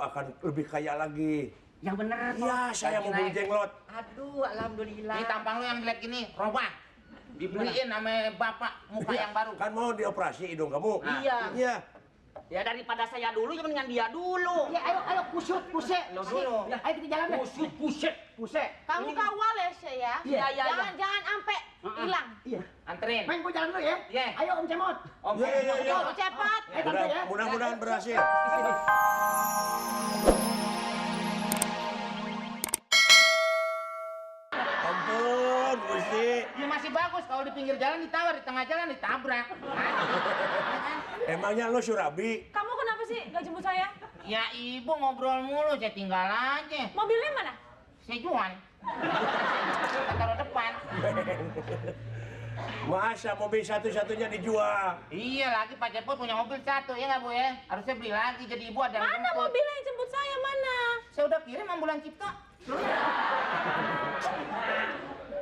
akan lebih kaya lagi. Yang bener. Iya, saya mau beli jenglot. Aduh, alhamdulillah. Ini tampang lu yang jelek ini, robah. Dibeliin sama bapak muka yang baru. Kan mau dioperasi hidung kamu. Iya. Iya. Ya daripada saya dulu, ya mendingan dia dulu. Ya ayo pusut, pusek. Lo dulu. Ya, ayo kita jalan deh. Pusut, pusek. Pusek. Kamu kawal ya, Syah ya? Iya, iya, Jangan sampai hilang. Iya. Anterin. Main gua jalan dulu ya. Iya. Ayo Om Cemot. Om, Iya, iya, iya. Ayo, cepat. Ayo tante ya. Mudah-mudahan berhasil. Ampun, Gusti. Ya masih bagus kalau di pinggir jalan ditawar, di tengah jalan ditabrak. Emangnya lo Surabi? Kamu kenapa sih nggak jemput saya? Ya ibu ngobrol mulu, saya tinggal aja. Mobilnya mana? Saya jual. Saya taruh depan. Masa mobil satu-satunya dijual? Iya lagi Pak Cepot punya mobil satu, ya nggak Bu ya? Harusnya beli lagi, jadi ibu ada yang Mana jemput. mobilnya yang jemput saya, mana? Saya udah kirim ambulan Cipta.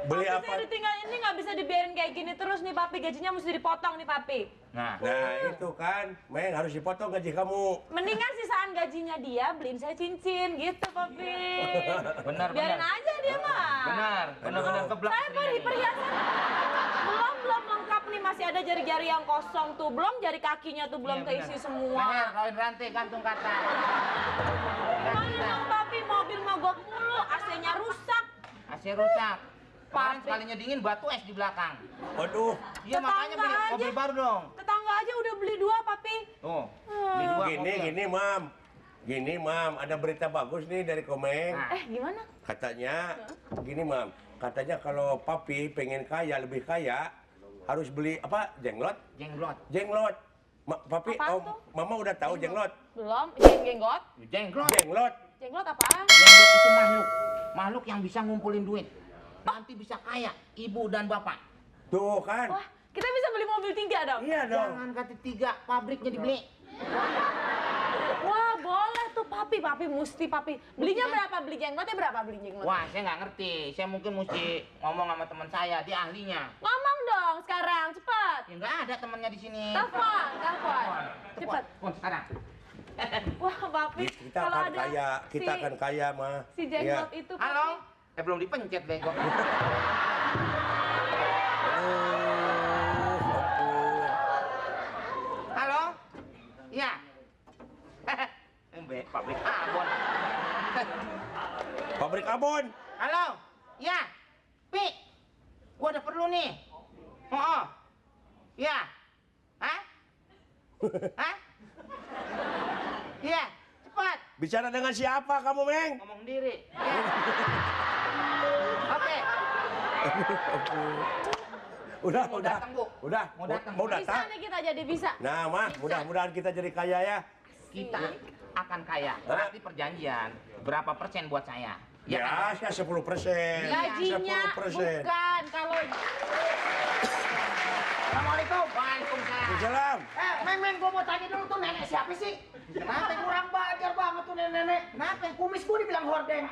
Beli Papi, apa? saya ditinggal ini nggak bisa dibiarin kayak gini terus nih, Papi. Gajinya mesti dipotong nih, Papi. Nah, Itu kan, Meng harus dipotong gaji kamu. Mendingan sisaan gajinya dia beliin saya cincin gitu, Papi. benar, Biarin benar. aja dia mah. Benar keblak. Saya perhiasan belum lengkap nih, masih ada jari-jari yang kosong tuh, belum jari kakinya tuh belum Iya, keisi benar. semua. Leher, kawin rantai, gantung kata. Mana dong, Papi, mobil mogok mulu, AC-nya rusak. AC rusak. Kemarin Papi. sekalinya dingin batu es di belakang. Waduh, Iya makanya beli Tetangga mobil aja. baru dong. Tetangga aja udah beli 2, Papi. Tuh, beli dua gini, mobil. gini, Mam. Ada berita bagus nih dari Komeng. Nah. Gimana? Katanya, gini, Mam. Katanya kalau Papi pengen kaya, lebih kaya, harus beli apa? Jenglot? Jenglot. Jenglot. Papi, Apaan tuh? Mama udah tahu jenglot? Belum, jenggot. Jenglot. Jenglot. Jenglot apaan? Jenglot itu makhluk. Makhluk yang bisa ngumpulin duit. Nanti bisa kaya, ibu dan bapak. Tuh kan? Wah, kita bisa beli mobil 3 dong? Iya dong. Jangan kata 3, pabriknya dibeli. Wah, boleh tuh, Papi. Papi mesti, Papi. Belinya berapa? Beli jenglotnya berapa beli jenglot? Wah, saya nggak ngerti. Saya mungkin mesti ngomong sama teman saya, dia ahlinya. Ngomong dong sekarang, cepat. Ya nggak ada temannya di sini. Telepon. Cepat. Telepon sekarang. Wah, Papi. Kita kalau akan ada kaya, kita akan kaya, mah. Si jenglot itu, Papi. Halo? Belum dipencet bego. Halo? Iya. Pabrik abon. Pabrik abon. Halo? Iya. Pi. Gua ada perlu nih. Oh. Iya. Hah? Hah? Iya, cepat. Bicara dengan siapa kamu, Meng? Ngomong diri. Iya. Oke. Udah. datang, Bu. Udah. Mau datang. Mau Bisa datang. nih kita jadi bisa. Nah, mah, mudah-mudahan kita jadi kaya ya. Kita akan kaya. Berarti perjanjian. Berapa persen buat saya? Ya, saya 10%. Gajinya 10%. bukan kalau Assalamualaikum. Waalaikumsalam. Salam. Meng, gua mau tanya dulu tuh nenek siapa sih? Kenapa kurang belajar banget tuh nenek-nenek? Kenapa? Kumis gua dibilang hordeng.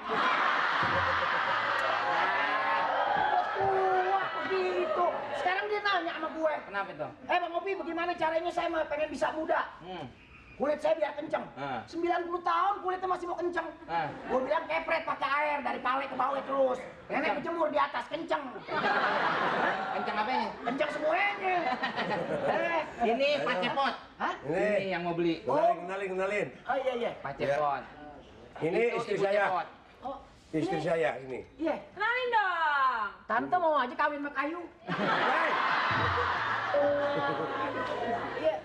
Tua begitu. Sekarang dia nanya sama gue. Kenapa itu? Bang Opi, bagaimana caranya saya mah pengen bisa muda? Kulit saya biar kenceng. 90 tahun kulitnya masih mau kenceng. Gue bilang kepret pakai air dari pale ke bawah terus. Nenek berjemur di atas kenceng. Kencang apanya? Kenceng semuanya. Ini Pak Cepot. Hah? Ini yang mau beli. Kenalin. Oh iya. Pak Cepot. Ini Itu istri Ibu saya. Cepot. Oh, Istri saya ini. iya. kenalin dong. Tante mau aja kawin sama kayu. Hey, Iya.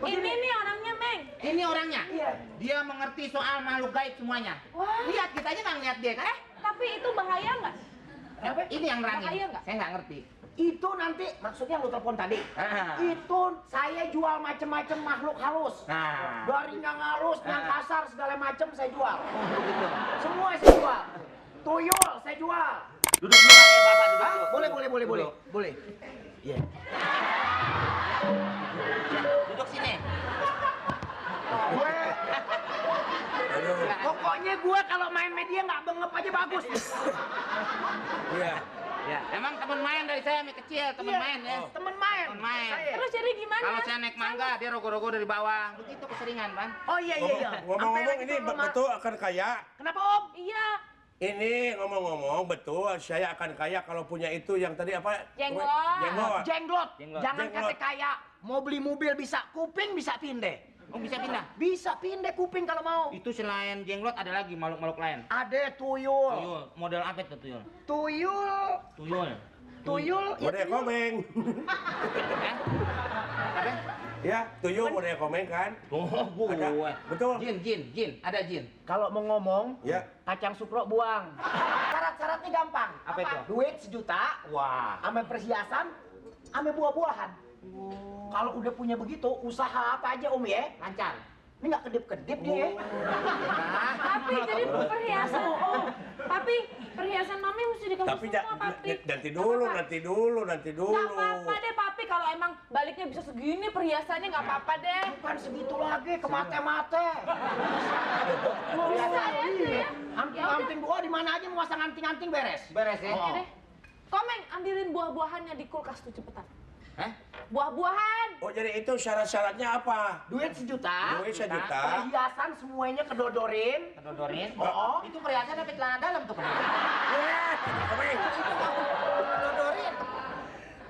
Ini nih orangnya, Meng. Ini orangnya. Iya. Dia mengerti soal makhluk gaib semuanya. Wah. Lihat, kita aja nggak ngeliat dia kan? Tapi itu bahaya nggak? Kenapa? Ini yang Bahaya nerangin. nggak? Saya nggak ngerti. Itu nanti maksudnya lu telepon tadi. Itu saya jual macam-macam makhluk halus. Nah. Dari yang halus, yang kasar segala macam saya jual. Oh, begitu. Semua saya jual. Tuyul saya jual. Duduk dulu ya Bapak, duduk Hah? dulu. Boleh. Iya. Duduk sini. Gue pokoknya gue kalau main media nggak bengep aja bagus. iya. Ya, emang teman main dari saya kecil, teman Iya. main ya. Temen main. main. Terus jadi gimana? Kalau saya naik mangga, dia rogo-rogo dari bawah. Begitu keseringan, Pan. Oh iya iya iya. Ngomong-ngomong ini betul akan kaya. Kenapa Om? Iya. Ini ngomong-ngomong betul saya akan kaya kalau punya itu yang tadi apa? Jenglot. Jenglot. Jenglot. Jenglot. Jangan Jenglot. kata kaya. Mau beli mobil bisa, kuping bisa pindah. Oh, bisa pindah. Bisa pindah kuping kalau mau. Itu selain jenglot ada lagi makhluk-makhluk lain. Ada tuyul. Tuyul, model apa itu tuyul? Tuyul. Tuyul. Tuyul. Model komeng. Eh? Apa? Ya, tuyul model komeng kan? Oh, Ada. gue. Betul. Jin. Ada jin. Kalau mau ngomong, Ya. kacang sukro buang. Syarat-syaratnya gampang. Apa itu? Duit 1 juta, Wah. ame perhiasan, ame buah-buahan. Kalau udah punya begitu, usaha apa aja Om ya? Lancar. Ini nggak kedip-kedip dia ya. Papi jadi perhiasan. Papi, perhiasan mami mesti dikasih Tapi semua, Papi. nanti dulu. Nggak apa-apa deh, Papi. Kalau emang baliknya bisa segini perhiasannya nggak apa-apa deh. Bukan segitu lagi, ke mate-mate. Bisa ya, tuh ya. Anting-anting gua di mana aja mau masang anting-anting beres. Beres ya? Oke deh. Komeng, ambilin buah-buahannya di kulkas tuh cepetan. Hah? Buah-buahan. Oh, jadi itu syarat-syaratnya apa? Duit 1 juta. Duit 1 juta. Perhiasan semuanya kedodorin. Kedodorin. Oh. Itu perhiasan apa celana dalam tuh? Ya, komeng. Kedodorin.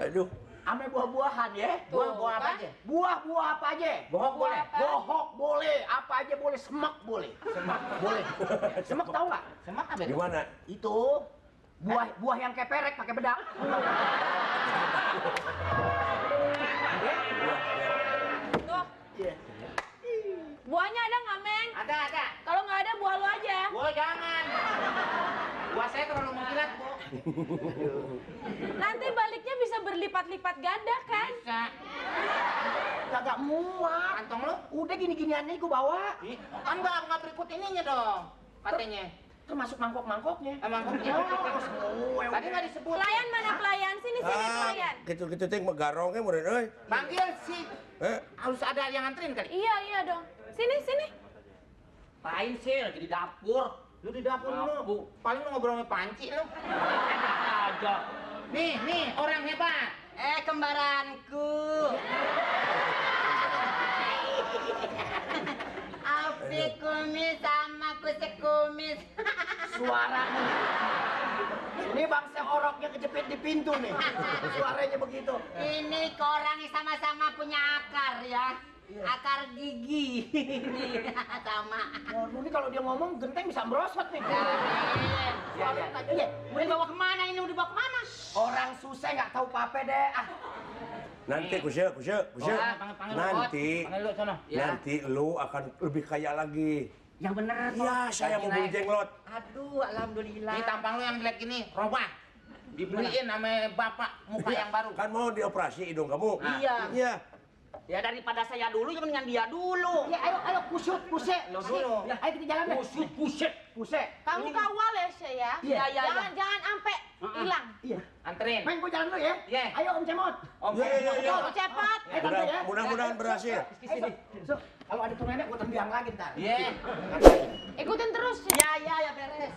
Aduh. Ame buah-buahan ya. Buah apa aja? Buah-buah apa aja? Bohong boleh. Bohok boleh, apa aja boleh, semak boleh. Semak boleh. Semak tahu nggak? Semak apa itu? Gimana? Itu buah yang kayak perek pakai bedak. Tuh. Buahnya ada nggak, Meng? Ada. Kalau nggak ada, buah lu aja. Wah, jangan. Buah saya terlalu mengkilat, Bu. Nanti baliknya bisa berlipat-lipat ganda kan? Bisa. Kagak muat. Kantong lu? Udah gini-ginian nih gua bawa. Ih, kan nggak berikut ininya dong. Katanya. Termasuk mangkok-mangkoknya. Emang kok Semua. tadi nggak disebut. Pelayan mana pelayan? Sini pelayan. Gitu-gitu ting garongnya murid euy. Panggil sih. Harus ada yang nganterin kali. Iya dong. Sini. Pain sih lagi di dapur. Lu di dapur lu, Bu. Paling lu ngobrol sama Panci lu. Enak aja. Nih, orang hebat. Kembaranku. Outfit kumis sama kusik kumis. Suaranya. Ini bangsa oroknya kejepit di pintu nih. Suaranya begitu. Ini korangnya sama-sama punya akar ya. Akar gigi. Ini sama. Waduh, ini kalau dia ngomong genteng bisa merosot nih. Ya. Iya. Mau dibawa kemana ini? Mau dibawa kemana? Orang susah nggak tahu apa-apa deh. Nanti kusya. Panggil Nanti. Panggil lu sono. Nanti lu akan lebih kaya lagi. Yang bener Iya, saya mau beli jenglot. Aduh, alhamdulillah. Ini tampang lu yang jelek ini, robah. Dibeliin sama bapak muka yang baru. Kan mau dioperasi hidung kamu. Iya. Iya. Ya daripada saya dulu, ya mendingan dia dulu. Ya ayo kusut. Lo dulu. Ya, ayo kita jalan deh. Pusat. Kamu kawal ya, Shay ya? Iya. Jangan sampai hilang. Iya. Anterin. Main gua jalan dulu ya. Iya. Ayo Om Cemot. Om. Iya. Cepat. Ayo tante ya. Mudah-mudahan berhasil. So, kalau ada tuh nenek gua tendang lagi ntar. Iya. Ikutin terus. Ya beres.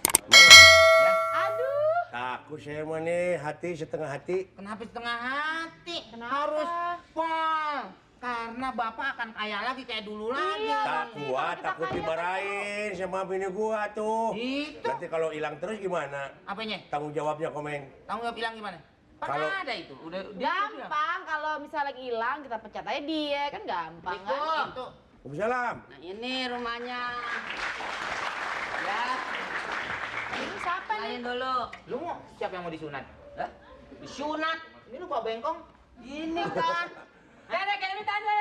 Aduh. Takut saya mah nih, hati setengah hati. Kenapa setengah hati? Kenapa? Harus pol. Karena bapak akan kaya lagi kayak dulu lagi. Iya. Tak kuat, takut dimarahin sama bini gua tuh. Itu. Nanti kalau hilang terus gimana? Apanya? Tanggung jawabnya komeng. Tanggung jawab bilang gimana? Kan Kalau- ada itu. Udah Gampang kalau misalnya lagi hilang kita pecat aja dia kan gampang kan? Itu. Waalaikumsalam. Nah ini rumahnya. Ya. Ini siapa nih? Kenalin dulu. Lu mau siapa yang mau disunat? Hah? Disunat. Ini lu bawa bengkong. Ini kan. Ada kayak minta ada.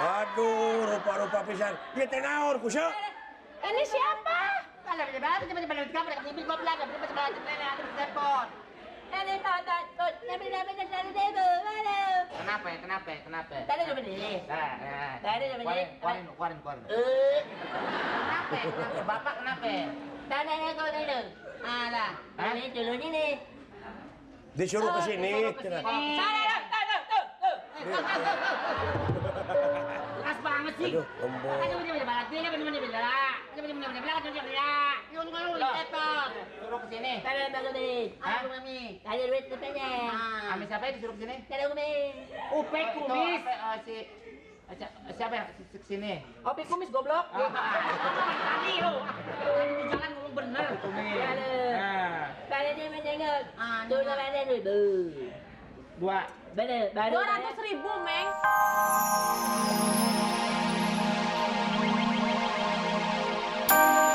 Aduh, rupa-rupa pisan. Dia teh naon kusya? Ini siapa? Kenapa? Tadi udah berdiri. Tadi udah berdiri. Keluarin. Kenapa? Bapak kenapa? Tadi kau dulu. Alah, ini dulu ini. Disuruh ke sini. Keras banget sih. Aduh, ombong. Aduh, bener-bener balas. Ini bener-bener Yun nga yun, eto. Suruh ke sini. Kalian bagunin. Hah? Aku mami. Kalian duit katanya. Amin siapa yang disuruh ke sini? Kalian kumis. Upe Kumis. Siapa yang ke sini? Opi kumis goblok. Tadi lo. Tadi di jalan ngomong bener. Kumis. Kalian yang mendengar. Tuh namanya ribu. Dua. Bener. Baru. 200.000, Meng. Kalian